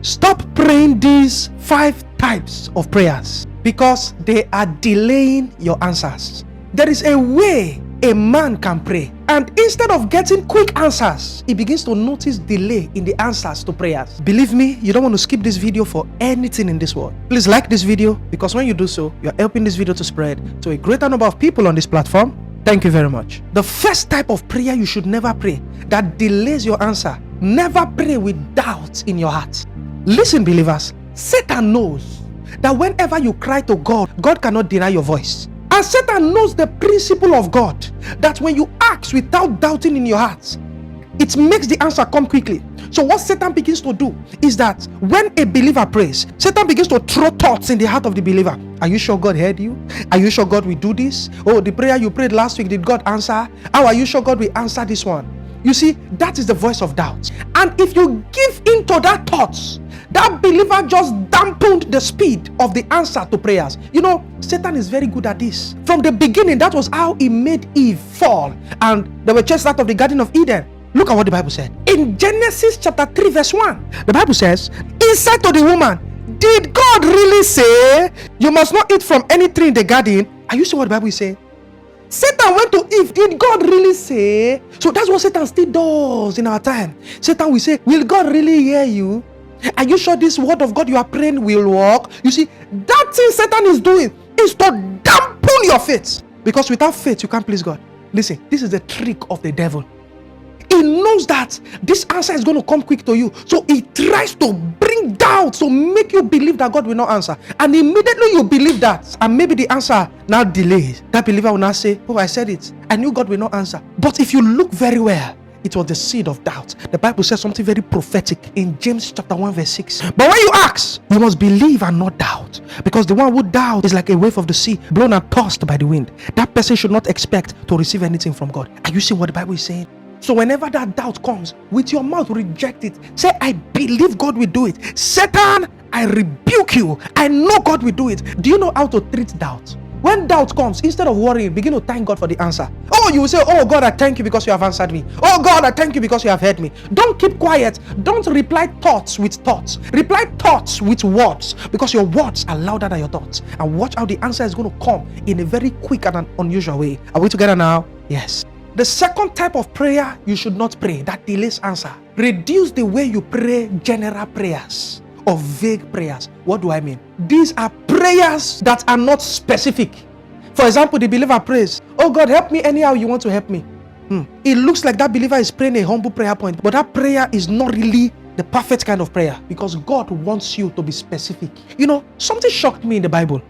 Stop praying these 5 types of prayers because they are delaying your answers. There is a way a man can pray, and instead of getting quick answers, he begins to notice delay in the answers to prayers. Believe me, you don't want to skip this video for anything in this world. Please like this video, because when you do so, you're helping this video to spread to a greater number of people on this platform. Thank you very much. The first type of prayer you should never pray that delays your answer: never pray with doubt in your heart. Listen, believers, Satan knows that whenever you cry to God, God cannot deny your voice. And Satan knows the principle of God, that when you ask without doubting in your heart, it makes the answer come quickly. So what Satan begins to do is that when a believer prays, Satan begins to throw thoughts in the heart of the believer. Are you sure God heard you? Are you sure God will do this? Oh, the prayer you prayed last week, did God answer? How are you sure God will answer this one? You see, that is the voice of doubt. And if you give into that thoughts, that believer just dampened the speed of the answer to prayers. You know, Satan is very good at this. From the beginning, that was how he made Eve fall, and they were chased out of the Garden of Eden. Look at what the Bible said. In Genesis chapter 3 verse 1, the Bible says, he said to the woman, did God really say you must not eat from any tree in the garden? Are you seeing what the Bible is saying? Satan went to Eve. Did God really say? So that's what Satan still does in our time. Satan will say, will God really hear you? Are you sure this word of God you are praying will work? You see, that thing Satan is doing is to dampen your faith, because without faith you can't please God. Listen, this is the trick of the devil. He knows that this answer is going to come quick to you, so he tries to bring doubt to make you believe that God will not answer. And immediately you believe that, and maybe the answer now delays, that believer will now say, oh, I said it, I knew God will not answer. But if you look very well, it was the seed of doubt. The Bible says something very prophetic in James chapter 1 verse 6. But when you ask, you must believe and not doubt, because the one who doubts is like a wave of the sea, blown and tossed by the wind. That person should not expect to receive anything from God. Are you seeing what the Bible is saying? So whenever that doubt comes, with your mouth reject it. Say, I believe God will do it. Satan, I rebuke you. I know God will do it. Do you know how to treat doubt? When doubt comes, instead of worrying, begin to thank God for the answer. Oh, you will say, oh God, I thank you because you have answered me. Oh God, I thank you because you have heard me. Don't keep quiet. Don't reply thoughts with thoughts. Reply thoughts with words, because your words are louder than your thoughts. And watch how the answer is going to come in a very quick and an unusual way. Are we together now? Yes. The second type of prayer you should not pray that delays answer: reduce the way you pray general prayers or vague prayers. What do I mean? These are prayers that are not specific. For example, the believer prays, oh God, help me anyhow you want to help me. It looks like that believer is praying a humble prayer point, but that prayer is not really the perfect kind of prayer, because God wants you to be specific. You know, something shocked me in the Bible.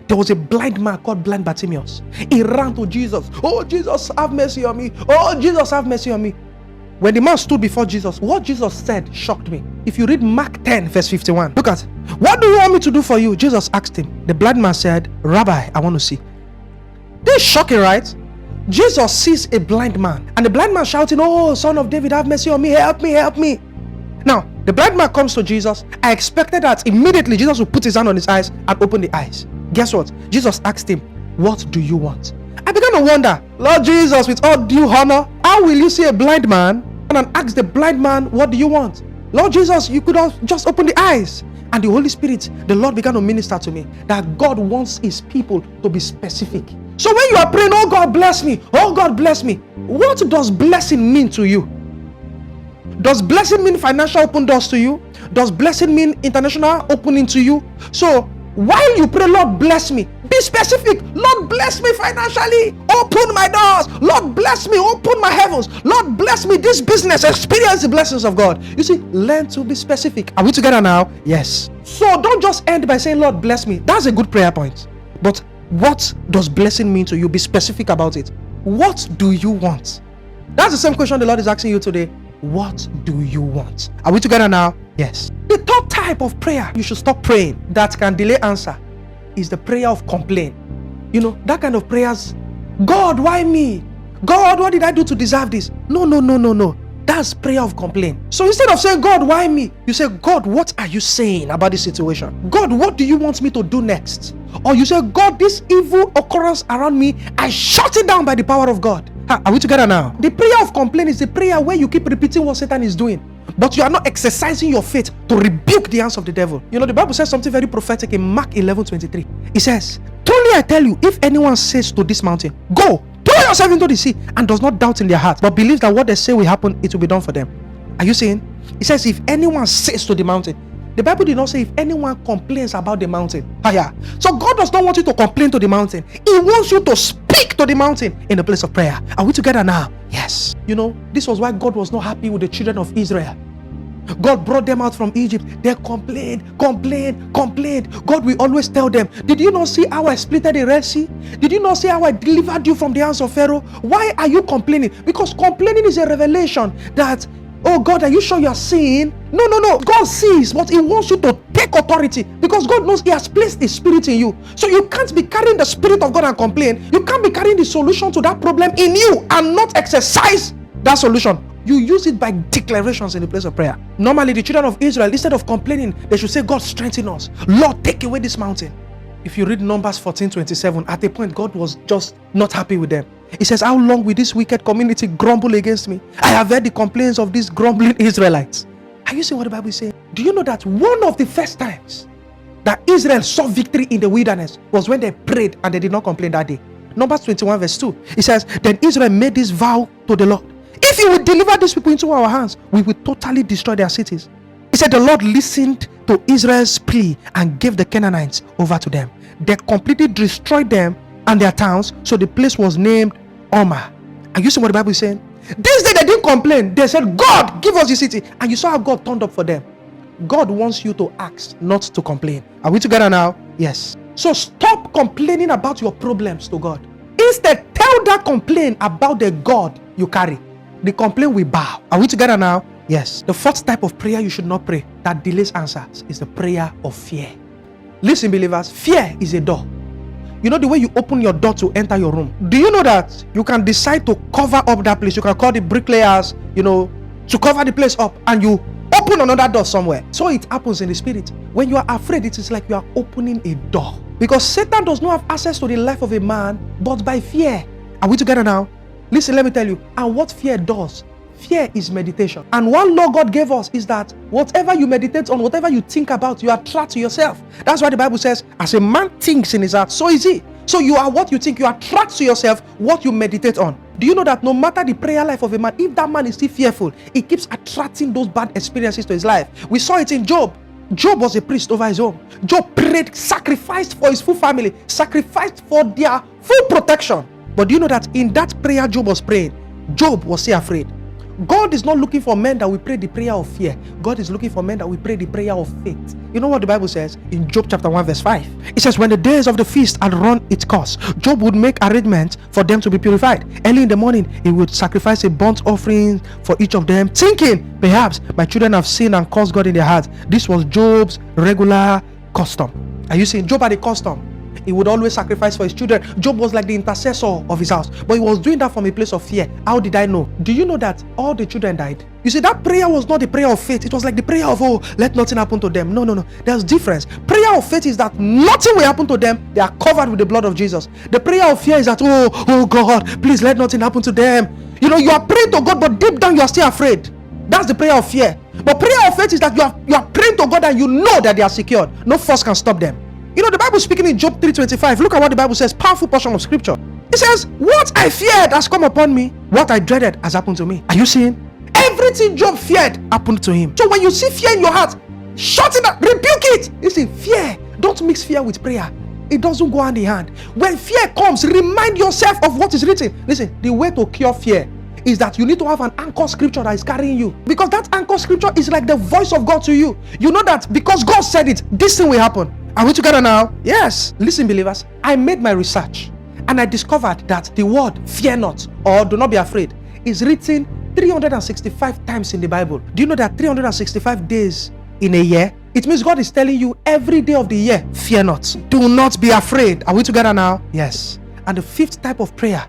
There was a blind man called blind Bartimaeus. He ran to Jesus. Oh, Jesus, have mercy on me. Oh, Jesus, have mercy on me. When the man stood before Jesus, what Jesus said shocked me. If you read Mark 10 verse 51, look at, what do you want me to do for you? Jesus asked him. The blind man said, Rabbi, I want to see. This is shocking, right? Jesus sees a blind man, and the blind man shouting, oh, son of David, have mercy on me. Help me, help me. Now, the blind man comes to Jesus. I expected that immediately Jesus would put his hand on his eyes and open the eyes. Guess what? Jesus asked him, what do you want? I began to wonder, Lord Jesus, with all due honor, how will you see a blind man and ask the blind man, what do you want? Lord Jesus, you could have just opened the eyes. And the Holy Spirit, the Lord began to minister to me that God wants his people to be specific. So when you are praying, oh God bless me, oh God bless me, what does blessing mean to you? Does blessing mean financial open doors to you? Does blessing mean international opening to you? So while you pray, Lord bless me, be specific. Lord bless me financially, open my doors. Lord bless me, open my heavens. Lord bless me this business, experience the blessings of God. You see, learn to be specific. Are we together now? Yes. So don't just end by saying Lord bless me. That's a good prayer point, but what does blessing mean to you? Be specific about it. What do you want? That's the same question the Lord is asking you today. What do you want? Are we together now? Yes. The third type of prayer you should stop praying that can delay answer is the prayer of complaint. You know, that kind of prayers. God, why me? God, what did I do to deserve this? No. That's prayer of complaint. So instead of saying, God, why me? You say, God, what are you saying about this situation? God, what do you want me to do next? Or you say, God, this evil occurrence around me, I shut it down by the power of God. Are we together now? The prayer of complaint is the prayer where you keep repeating what Satan is doing. but you are not exercising your faith to rebuke the hands of the devil. You know, the Bible says something very prophetic in Mark 11:23. It says, truly I tell you, if anyone says to this mountain, go, throw yourself into the sea, and does not doubt in their heart, but believes that what they say will happen, it will be done for them. Are you saying? It says, if anyone says to the mountain. The Bible did not say if anyone complains about the mountain. So God does not want you to complain to the mountain. He wants you to speak to the mountain in the place of prayer. Are we together now? Yes. You know, this was why God was not happy with the children of Israel. God brought them out from Egypt. They complained. God will always tell them, did you not see how I split the Red Sea? Did you not see how I delivered you from the hands of Pharaoh? Why are you complaining? Because complaining is a revelation that, oh God, are you sure you are seeing? No. God sees, but He wants you to take authority, because God knows He has placed His Spirit in you. So you can't be carrying the Spirit of God and complain. You can't be carrying the solution to that problem in you and not exercise that solution. You use it by declarations in the place of prayer. Normally, the children of Israel, instead of complaining, they should say, God, strengthen us. Lord, take away this mountain. If you read Numbers 14:27, at a point, God was just not happy with them. He says, how long will this wicked community grumble against me? I have heard the complaints of these grumbling Israelites. Are you seeing what the Bible is saying? Do you know that one of the first times that Israel saw victory in the wilderness was when they prayed and they did not complain that day? Numbers 21:2. It says, then Israel made this vow to the Lord. If you will deliver these people into our hands, we will totally destroy their cities. He said the Lord listened to Israel's plea and gave the Canaanites over to them. They completely destroyed them and their towns, so the place was named Omar. Are you seeing what the Bible is saying? This day they didn't complain. They said, God, give us the city. And you saw how God turned up for them. God wants you to ask, not to complain. Are we together now? Yes. So stop complaining about your problems to God. Instead, tell that complaint about the God you carry. The complaint will bow. Are we together now? Yes. The fourth type of prayer you should not pray that delays answers is the prayer of fear. Listen, believers, fear is a door. You know the way you open your door to enter your room? Do you know that you can decide to cover up that place? You can call the bricklayers, to cover the place up, and you open another door somewhere. So it happens in the spirit. When you are afraid, it is like you are opening a door. Because Satan does not have access to the life of a man, but by fear. Are we together now? Listen, let me tell you. And what fear does? Fear is meditation. And one law God gave us is that whatever you meditate on, whatever you think about, you attract to yourself. That's why the Bible says, as a man thinks in his heart, so is he. So you are what you think. You attract to yourself what you meditate on. Do you know that no matter the prayer life of a man, if that man is still fearful, he keeps attracting those bad experiences to his life. We saw it in Job. Job was a priest over his home. Job prayed, sacrificed for his full family, sacrificed for their full protection. But do you know that in that prayer Job was praying, Job was still afraid. God is not looking for men that will pray the prayer of fear. God is looking for men that will pray the prayer of faith. You know what the Bible says in Job chapter 1:5? It says, when the days of the feast had run its course, Job would make arrangements for them to be purified. Early in the morning, he would sacrifice a burnt offering for each of them, thinking, perhaps my children have sinned and caused God in their hearts. This was Job's regular custom. Are you seeing? Job had a custom. He would always sacrifice for his children. Job was like the intercessor of his house, but he was doing that from a place of fear. How did I know? Do you know that all the children died? You see, that prayer was not the prayer of faith. It was like the prayer of, oh, let nothing happen to them. No. There's difference. Prayer of faith is that nothing will happen to them. They are covered with the blood of Jesus. The prayer of fear is that, oh God, please let nothing happen to them. You are praying to God, but deep down you are still afraid. That's the prayer of fear. But prayer of faith is that you are praying to God and you know that they are secured. No force can stop them. The Bible speaking in Job 3:25. Look at what the Bible says. Powerful portion of scripture. It says, what I feared has come upon me. What I dreaded has happened to me. Are you seeing? Everything Job feared happened to him. So when you see fear in your heart, shut it up, rebuke it. Listen, fear. Don't mix fear with prayer. It doesn't go hand in hand. When fear comes, remind yourself of what is written. Listen, the way to cure fear is that you need to have an anchor scripture that is carrying you. Because that anchor scripture is like the voice of God to you. You know that because God said it, this thing will happen. Are we together now? Yes. Listen, believers, I made my research and I discovered that the word fear not or do not be afraid is written 365 times in the Bible. Do you know that 365 days in a year? It means God is telling you every day of the year, fear not. Do not be afraid. Are we together now? Yes. And the fifth type of prayer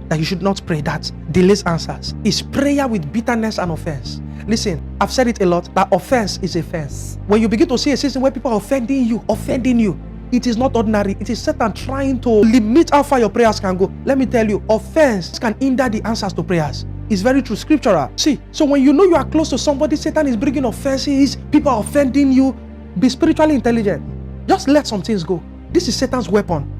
that you should not pray that delays answers is prayer with bitterness and offense. Listen, I've said it a lot, that offense is a fence. When you begin to see a season where people are offending you, it is not ordinary. It is Satan trying to limit how far your prayers can go. Let me tell you, offense can hinder the answers to prayers. It's very true, scriptural. See, so when you know you are close to somebody, Satan is bringing offenses, people are offending you, be spiritually intelligent. Just let some things go. This is Satan's weapon.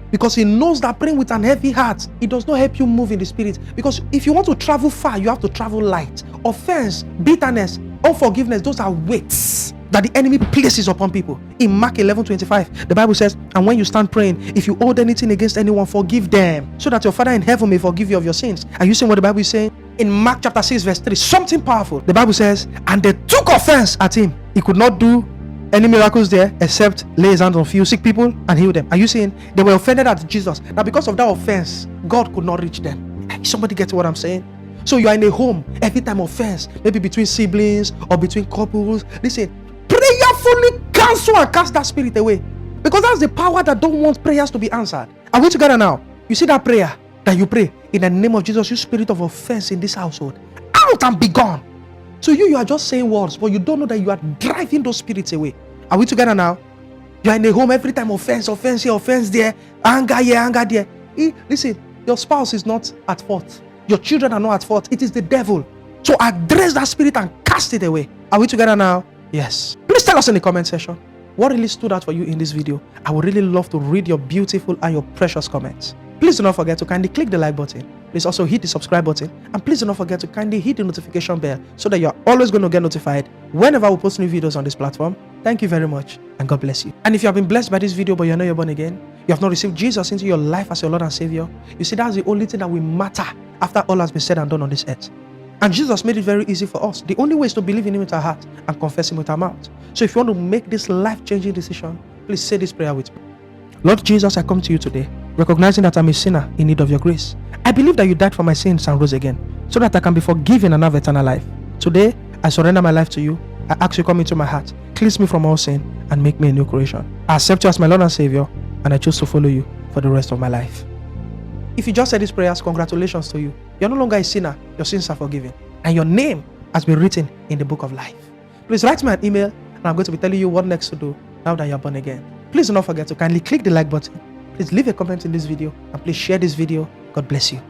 Because he knows that praying with an heavy heart, it does not help you move in the spirit. Because if you want to travel far, you have to travel light. Offense, bitterness, unforgiveness, those are weights that the enemy places upon people. In Mark 11:25, the Bible says, and when you stand praying, if you hold anything against anyone, forgive them, so that your Father in heaven may forgive you of your sins. Are you seeing what the Bible is saying? In Mark chapter 6 verse 3, something powerful. The Bible says, and they took offense at him. He could not do any miracles there except lay his hands on few sick people and heal them. Are you seeing? They were offended at Jesus. Now because of that offense, God could not reach them. Somebody gets what I'm saying? So you are in a home, every time offense, maybe between siblings or between couples. Listen, prayerfully cancel and cast that spirit away. Because that's the power that don't want prayers to be answered. Are we together now? You see that prayer that you pray in the name of Jesus, you spirit of offense in this household, out and be gone. So you are just saying words, but you don't know that you are driving those spirits away. Are we together now? You are in a home, every time offense, offense here, offense there, anger here, anger there. Listen, your spouse is not at fault. Your children are not at fault. It is the devil. So address that spirit and cast it away. Are we together now? Yes. Please tell us in the comment section what really stood out for you in this video. I would really love to read your beautiful and your precious comments. Please do not forget to kindly click the like button. Please also hit the subscribe button. And please do not forget to kindly hit the notification bell so that you're always going to get notified whenever we post new videos on this platform. Thank you very much and God bless you. And if you have been blessed by this video but you're not born again, you have not received Jesus into your life as your Lord and Savior, you see that's the only thing that will matter after all has been said and done on this earth. And Jesus made it very easy for us. The only way is to believe in him with our heart and confess him with our mouth. So if you want to make this life-changing decision, please say this prayer with me. Lord Jesus, I come to you today, recognizing that I'm a sinner in need of your grace. I believe that you died for my sins and rose again, so that I can be forgiven and have eternal life. Today, I surrender my life to you. I ask you to come into my heart, cleanse me from all sin, and make me a new creation. I accept you as my Lord and Savior, and I choose to follow you for the rest of my life. If you just said these prayers, congratulations to you. You're no longer a sinner. Your sins are forgiven. And your name has been written in the book of life. Please write me an email, and I'm going to be telling you what next to do now that you're born again. Please do not forget to kindly click the like button. Please leave a comment in this video, and please share this video. God bless you.